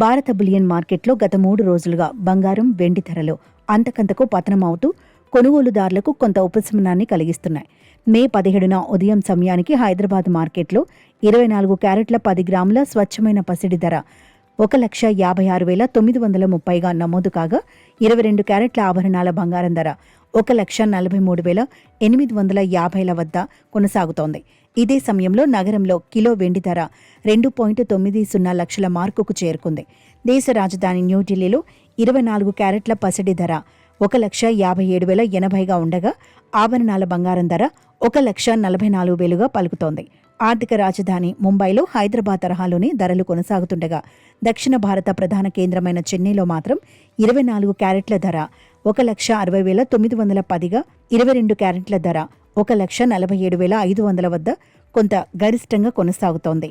భారత బులియన్ మార్కెట్లో గత 3 రోజులుగా బంగారం, వెండి ధరలు అంతకంతకు పతనమవుతూ కొనుగోలుదారులకు కొంత ఉపశమనాన్ని కలిగిస్తున్నాయి. మే 17న ఉదయం సమయానికి హైదరాబాద్ మార్కెట్లో 24 క్యారెట్ల 10 గ్రాముల స్వచ్ఛమైన పసిడి ధర 1,56,930గా నమోదు కాగా, 22 క్యారెట్ల ఆభరణాల బంగారం ధర 1,43,850ల వద్ద కొనసాగుతోంది. ఇదే సమయంలో నగరంలో కిలో వెండి ధర 2.90 లక్షల మార్కుకు చేరుకుంది. దేశ రాజధాని న్యూఢిల్లీలో 24 క్యారెట్ల పసిడి ధర 1,57,080గా ఉండగా, ఆభరణాల బంగారం ధర 1,44,000గా పలుకుతోంది. ఆర్థిక రాజధాని ముంబైలో హైదరాబాద్ తరహాలోనే ధరలు కొనసాగుతుండగా, దక్షిణ భారత ప్రధాన కేంద్రమైన చెన్నైలో మాత్రం 24 క్యారెట్ల ధర 1,60,910గా, 22 క్యారెట్ల ధర 1,47,500 వద్ద కొంత గరిష్టంగా కొనసాగుతోంది.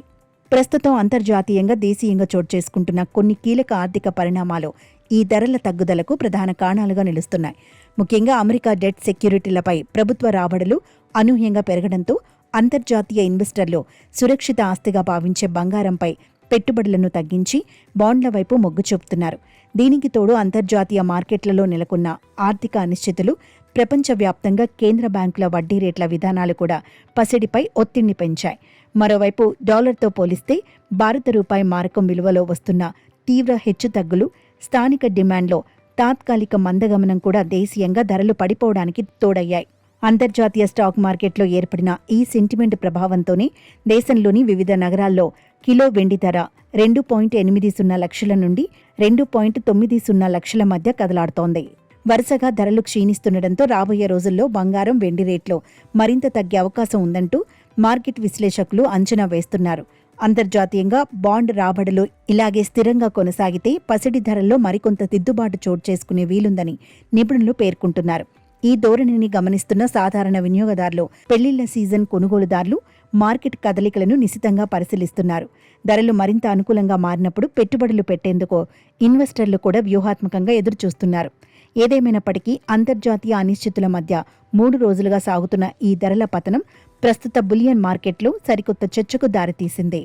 ప్రస్తుతం అంతర్జాతీయంగా, దేశీయంగా చోటు చేసుకుంటున్న కొన్ని కీలక ఆర్థిక పరిణామాలు ఈ ధరల తగ్గుదలకు ప్రధాన కారణాలుగా నిలుస్తున్నాయి. ముఖ్యంగా అమెరికా డెట్ సెక్యూరిటీలపై ప్రభుత్వ రాబడులు అనూహ్యంగా పెరగడంతో అంతర్జాతీయ ఇన్వెస్టర్లు సురక్షిత ఆస్తిగా భావించే బంగారంపై పెట్టుబడులను తగ్గించి బాండ్ల వైపు మొగ్గు చూపుతున్నారు. దీనికి తోడు అంతర్జాతీయ మార్కెట్లలో నెలకొన్న ఆర్థిక అనిశ్చితులు, ప్రపంచవ్యాప్తంగా కేంద్ర బ్యాంకుల వడ్డీ రేట్ల విధానాలు కూడా పసిడిపై ఒత్తిడిని పెంచాయి. మరోవైపు డాలర్తో పోలిస్తే భారత రూపాయి మారకం విలువలో వస్తున్న తీవ్ర హెచ్చుతగ్గులు, స్థానిక డిమాండ్లో తాత్కాలిక మందగమనం కూడా దేశీయంగా ధరలు పడిపోవడానికి తోడయ్యాయి. అంతర్జాతీయ స్టాక్ మార్కెట్లో ఏర్పడిన ఈ సెంటిమెంట్ ప్రభావంతోనే దేశంలోని వివిధ నగరాల్లో కిలో వెండి ధర 2.80 లక్షల నుండి 2.90 లక్షల మధ్య కదలాడుతోంది. వరుసగా ధరలు క్షీణిస్తుండటంతో రాబోయే రోజుల్లో బంగారం, వెండి రేట్లు మరింత తగ్గే అవకాశం ఉందంటూ మార్కెట్ విశ్లేషకులు అంచనా వేస్తున్నారు. అంతర్జాతీయంగా బాండ్ రాబడులు ఇలాగే స్థిరంగా కొనసాగితే పసిడి ధరల్లో మరికొంత దిద్దుబాటు చోటు చేసుకునే వీలుందని నిపుణులు పేర్కొంటున్నారు. ఈ ధోరణిని గమనిస్తున్న సాధారణ వినియోగదారులు, పెళ్లిళ్ల సీజన్ కొనుగోలుదారులు మార్కెట్ కదలికలను నిశితంగా పరిశీలిస్తున్నారు. ధరలు మరింత అనుకూలంగా మారినప్పుడు పెట్టుబడులు పెట్టేందుకు ఇన్వెస్టర్లు కూడా వ్యూహాత్మకంగా ఎదురుచూస్తున్నారు. ఏదేమైనప్పటికీ అంతర్జాతీయ అనిశ్చితుల మధ్య 3 రోజులుగా సాగుతున్న ఈ ధరల పతనం ప్రస్తుత బులియన్ మార్కెట్లో సరికొత్త చర్చకు దారితీసింది.